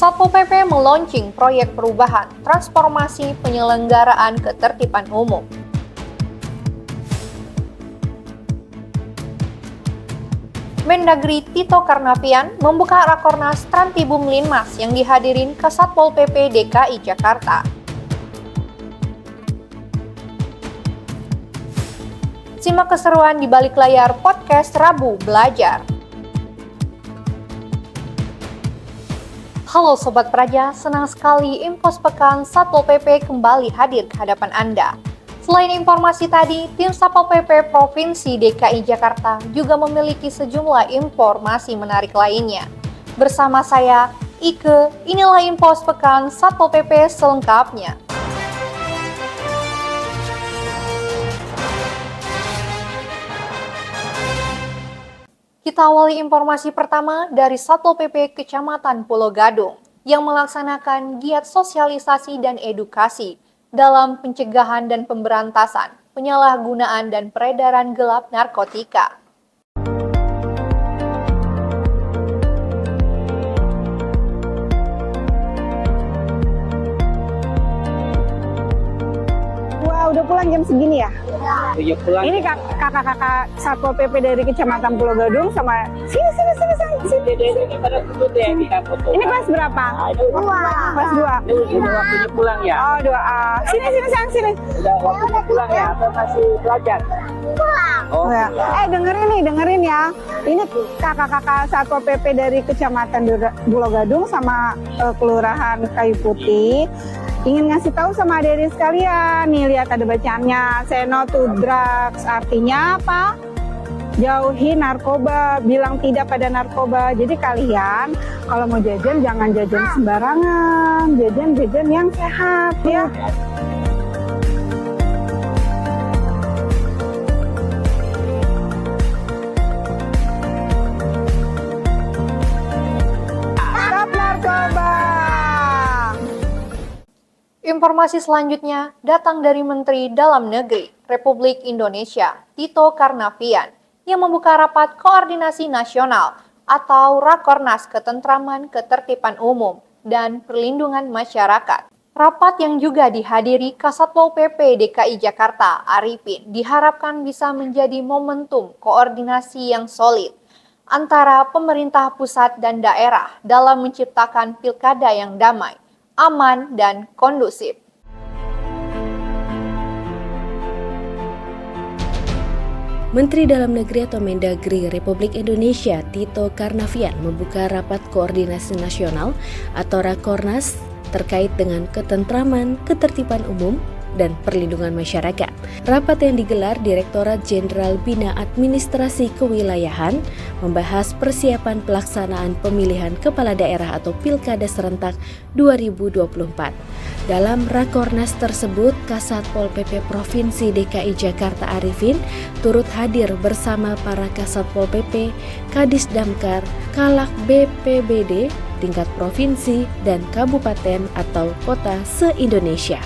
Satpol PP meluncing proyek perubahan transformasi penyelenggaraan ketertiban umum. Mendagri Tito Karnavian membuka Rakornas Trantibum Linmas yang dihadirin ke Satpol PP DKI Jakarta. Simak keseruan di balik layar podcast Rabu Belajar. Halo Sobat Praja, senang sekali Infos Pekan Satpol PP kembali hadir ke hadapan Anda. Selain informasi tadi, tim Satpol PP Provinsi DKI Jakarta juga memiliki sejumlah informasi menarik lainnya. Bersama saya, Ike, inilah Infos Pekan Satpol PP selengkapnya. Kita awali informasi pertama dari Satpol PP Kecamatan Pulau Gadung yang melaksanakan giat sosialisasi dan edukasi dalam pencegahan dan pemberantasan penyalahgunaan dan peredaran gelap narkotika. Wah, udah pulang jam segini ya? Udah pulang. Ini kakak-kakak Satpol PP dari Kecamatan Pulau Gadung sama sini. Ini pada foto ya, kita foto. Ini kelas berapa? Kelas 2. Udah waktunya pulang ya? Oh, 2A. Sini sini. Udah waktunya pulang ya atau masih belajar? Pulang. Oh, Ya. pulang. Dengerin ya. Ini kakak-kakak Satpol PP dari Kecamatan Pulau Gadung sama Kelurahan Kayu Putih. Ingin ngasih tahu sama adik-adik sekalian, nih lihat ada bacaannya, say no to drugs, artinya apa? Jauhi narkoba, bilang tidak pada narkoba. Jadi kalian kalau mau jajan jangan jajan sembarangan, jajan yang sehat ya. Stop narkoba. Informasi selanjutnya datang dari Menteri Dalam Negeri Republik Indonesia, Tito Karnavian, yang membuka rapat koordinasi nasional atau Rakornas Ketentraman Ketertiban Umum dan Perlindungan Masyarakat. Rapat yang juga dihadiri Kasatpol PP DKI Jakarta, Arifin, diharapkan bisa menjadi momentum koordinasi yang solid antara pemerintah pusat dan daerah dalam menciptakan pilkada yang damai, aman, dan kondusif. Menteri Dalam Negeri atau Mendagri Republik Indonesia Tito Karnavian membuka rapat koordinasi nasional atau Rakornas terkait dengan ketentraman, ketertiban umum, dan perlindungan masyarakat. Rapat yang digelar Direktorat Jenderal Bina Administrasi Kewilayahan membahas persiapan pelaksanaan pemilihan kepala daerah atau Pilkada serentak 2024. Dalam Rakornas tersebut, Kasatpol PP Provinsi DKI Jakarta Arifin turut hadir bersama para Kasatpol PP, Kadis Damkar, Kalak BPBD, tingkat provinsi dan kabupaten atau kota se-Indonesia.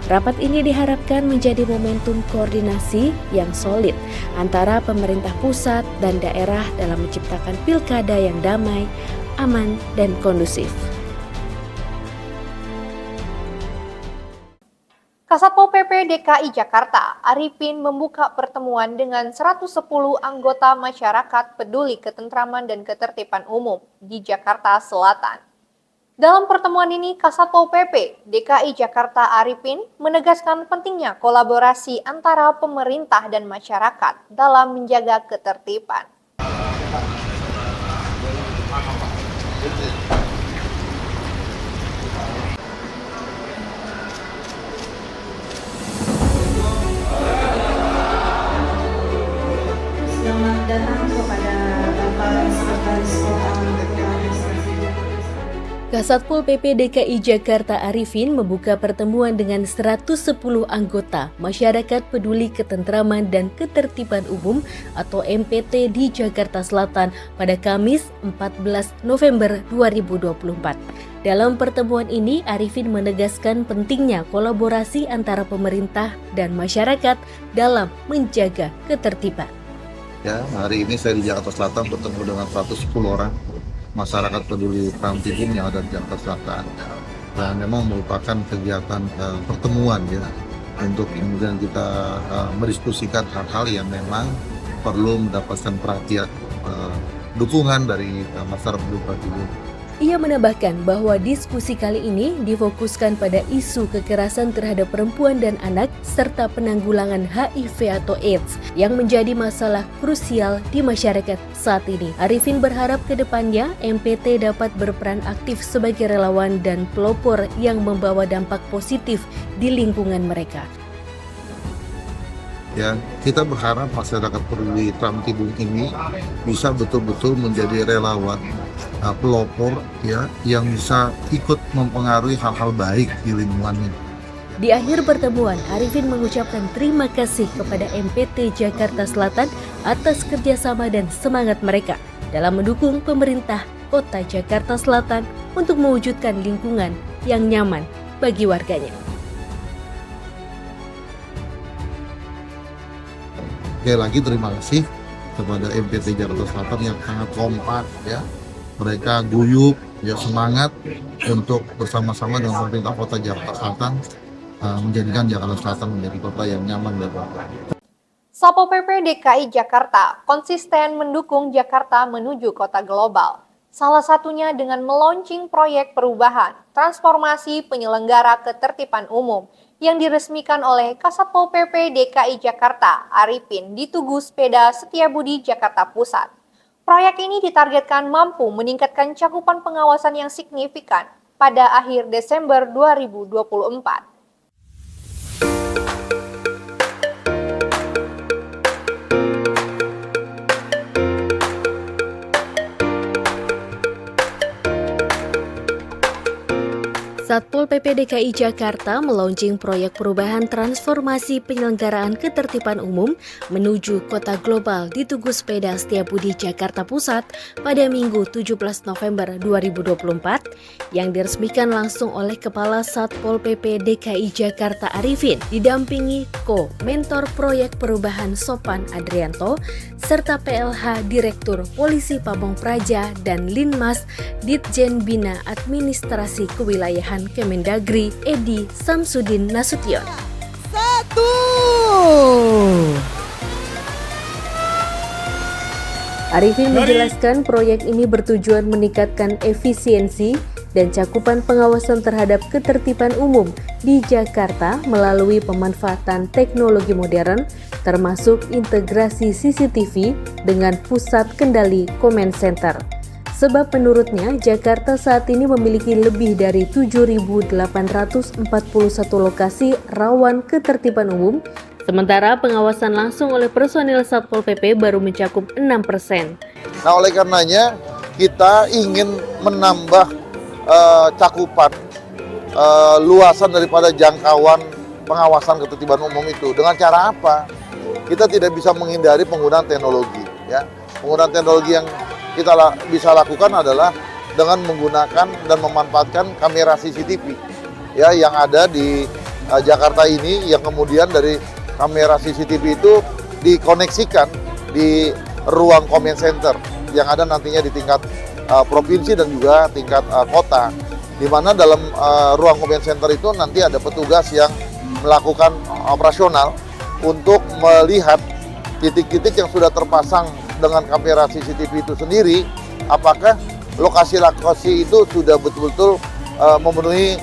Rapat ini diharapkan menjadi momentum koordinasi yang solid antara pemerintah pusat dan daerah dalam menciptakan pilkada yang damai, aman, dan kondusif. Kasatpol PP DKI Jakarta, Arifin membuka pertemuan dengan 110 anggota masyarakat peduli ketentraman dan ketertiban umum di Jakarta Selatan. Dalam pertemuan ini, Kasatpol PP DKI Jakarta Arifin menegaskan pentingnya kolaborasi antara pemerintah dan masyarakat dalam menjaga ketertiban. Selamat datang kepada Bapak Sekretaris Kota Kasatpol PP DKI Jakarta Arifin membuka pertemuan dengan 110 anggota Masyarakat Peduli Ketentraman dan Ketertiban Umum atau MPT di Jakarta Selatan pada Kamis 14 November 2024. Dalam pertemuan ini, Arifin menegaskan pentingnya kolaborasi antara pemerintah dan masyarakat dalam menjaga ketertiban. Ya, hari ini saya di Jakarta Selatan bertemu dengan 110 orang masyarakat peduli Trans-Tibun yang ada di Jakarta Selatan. Dan memang merupakan kegiatan pertemuan ya, untuk kemudian kita mendiskusikan hal-hal yang memang perlu mendapatkan perhatian dukungan dari masyarakat peduli Trans-Tibun. Ia menambahkan bahwa diskusi kali ini difokuskan pada isu kekerasan terhadap perempuan dan anak serta penanggulangan HIV atau AIDS yang menjadi masalah krusial di masyarakat saat ini. Arifin berharap ke depannya MPT dapat berperan aktif sebagai relawan dan pelopor yang membawa dampak positif di lingkungan mereka. Ya, kita berharap masyarakat peduli Trans-Tibun ini bisa betul-betul menjadi relawan, pelopor ya, yang bisa ikut mempengaruhi hal-hal baik di lingkungannya. Di akhir pertemuan, Arifin mengucapkan terima kasih kepada MPT Jakarta Selatan atas kerjasama dan semangat mereka dalam mendukung pemerintah Kota Jakarta Selatan untuk mewujudkan lingkungan yang nyaman bagi warganya. Sekali lagi terima kasih kepada MPT Jakarta Selatan yang sangat kompak ya. Mereka guyup, ya semangat untuk bersama-sama dengan pemerintah Kota Jakarta Selatan menjadikan Jakarta Selatan menjadi kota yang nyaman dan baik. Satpol PP DKI Jakarta konsisten mendukung Jakarta menuju kota global. Salah satunya dengan meluncing proyek perubahan transformasi penyelenggara ketertiban umum yang diresmikan oleh Kasatpol PP DKI Jakarta, Arifin di Tugu Sepeda Setiabudi, Jakarta Pusat. Proyek ini ditargetkan mampu meningkatkan cakupan pengawasan yang signifikan pada akhir Desember 2024. Satpol PP DKI Jakarta melaunching proyek perubahan transformasi penyelenggaraan ketertiban umum menuju kota global di Tugu Sepeda Setiabudi, Jakarta Pusat pada Minggu 17 November 2024 yang diresmikan langsung oleh Kepala Satpol PP DKI Jakarta Arifin didampingi Mentor Proyek Perubahan Sopan Adrianto serta PLH Direktur Polisi Pamong Praja dan Linmas Ditjen Bina Administrasi Kewilayahan Kemendagri Edi Samsudin Nasution. Arifin menjelaskan proyek ini bertujuan meningkatkan efisiensi dan cakupan pengawasan terhadap ketertiban umum di Jakarta melalui pemanfaatan teknologi modern termasuk integrasi CCTV dengan pusat kendali command center. Sebab menurutnya Jakarta saat ini memiliki lebih dari 7.841 lokasi rawan ketertiban umum, sementara pengawasan langsung oleh personil Satpol PP baru mencakup 6%. Nah, oleh karenanya kita ingin menambah cakupan luasan daripada jangkauan pengawasan ketertiban umum itu. Dengan cara apa? Kita tidak bisa menghindari penggunaan teknologi. Ya, penggunaan teknologi yang kita bisa lakukan adalah dengan menggunakan dan memanfaatkan kamera CCTV ya yang ada di Jakarta ini, yang kemudian dari kamera CCTV itu dikoneksikan di ruang command center yang ada nantinya di tingkat provinsi dan juga tingkat kota, di mana dalam ruang command center itu nanti ada petugas yang melakukan operasional untuk melihat titik-titik yang sudah terpasang dengan kamera CCTV itu sendiri, apakah lokasi-lokasi itu sudah betul-betul memenuhi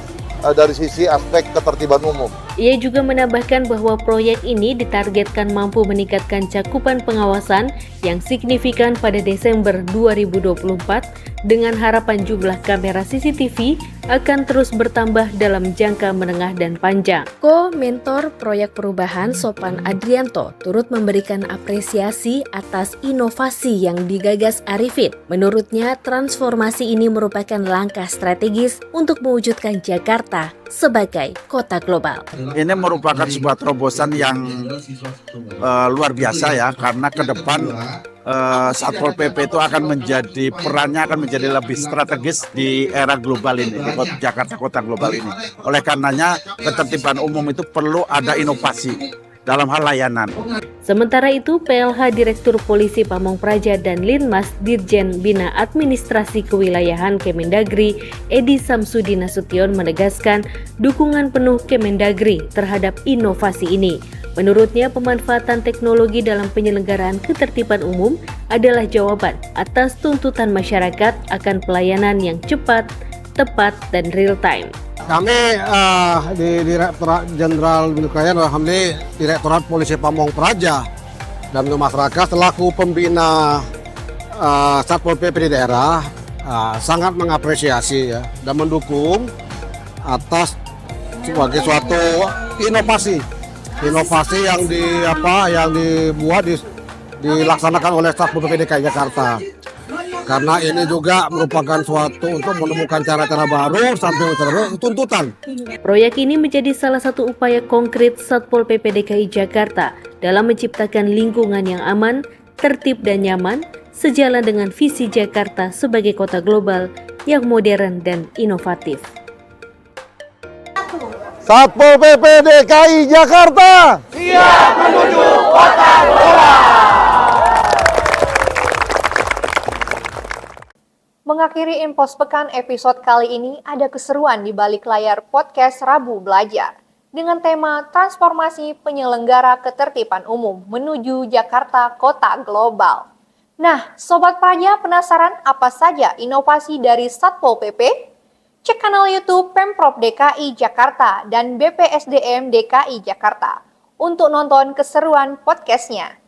dari sisi aspek ketertiban umum. Ia juga menambahkan bahwa proyek ini ditargetkan mampu meningkatkan cakupan pengawasan yang signifikan pada Desember 2024 dengan harapan jumlah kamera CCTV akan terus bertambah dalam jangka menengah dan panjang. Mentor Proyek Perubahan Sopan Adrianto turut memberikan apresiasi atas inovasi yang digagas Arifin. Menurutnya, transformasi ini merupakan langkah strategis untuk mewujudkan Jakarta sebagai kota global. Ini merupakan sebuah terobosan yang luar biasa ya, karena ke depan Satpol PP itu perannya akan menjadi lebih strategis di era global ini, di Jakarta kota global ini. Oleh karenanya ketertiban umum itu perlu ada inovasi dalam hal layanan. Sementara itu, PLH Direktur Polisi Pamong Praja dan Linmas Dirjen Bina Administrasi Kewilayahan Kemendagri Edi Samsudi Nasution menegaskan dukungan penuh Kemendagri terhadap inovasi ini. Menurutnya, pemanfaatan teknologi dalam penyelenggaraan ketertiban umum adalah jawaban atas tuntutan masyarakat akan pelayanan yang cepat, tepat, dan real time. Kami di Direktorat Jenderal Bina Alhamdulillah Direktorat Polisi Pamong Praja dan masyarakat selaku pembina Satpol PP di daerah sangat mengapresiasi ya, dan mendukung atas sebagai suatu inovasi yang dibuat dilaksanakan oleh Satpol PP DKI Jakarta. Karena ini juga merupakan suatu untuk menemukan cara-cara baru sampai tuntutan. Proyek ini menjadi salah satu upaya konkret Satpol PP DKI Jakarta dalam menciptakan lingkungan yang aman, tertib dan nyaman, sejalan dengan visi Jakarta sebagai kota global yang modern dan inovatif. Satpol PP DKI Jakarta siap menuju kota global. Mengakhiri Infos Pekan episode kali ini, ada keseruan di balik layar podcast Rabu Belajar dengan tema transformasi penyelenggara ketertiban umum menuju Jakarta Kota Global. Nah, Sobat Praja penasaran apa saja inovasi dari Satpol PP? Cek kanal YouTube Pemprov DKI Jakarta dan BPSDM DKI Jakarta untuk nonton keseruan podcastnya.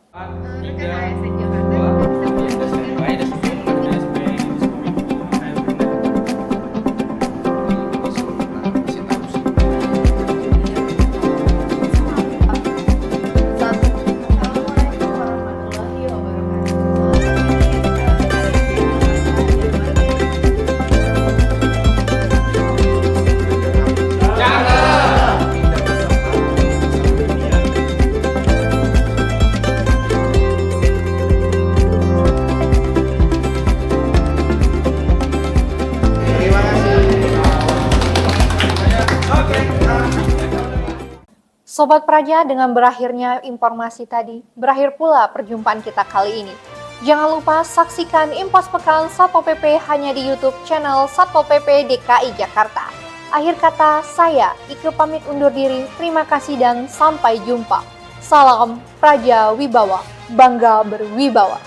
Sobat Praja, dengan berakhirnya informasi tadi, berakhir pula perjumpaan kita kali ini. Jangan lupa saksikan Infos Pekan Satpol PP hanya di YouTube channel Satpol PP DKI Jakarta. Akhir kata, saya Ike pamit undur diri. Terima kasih dan sampai jumpa. Salam Praja Wibawa, bangga berwibawa.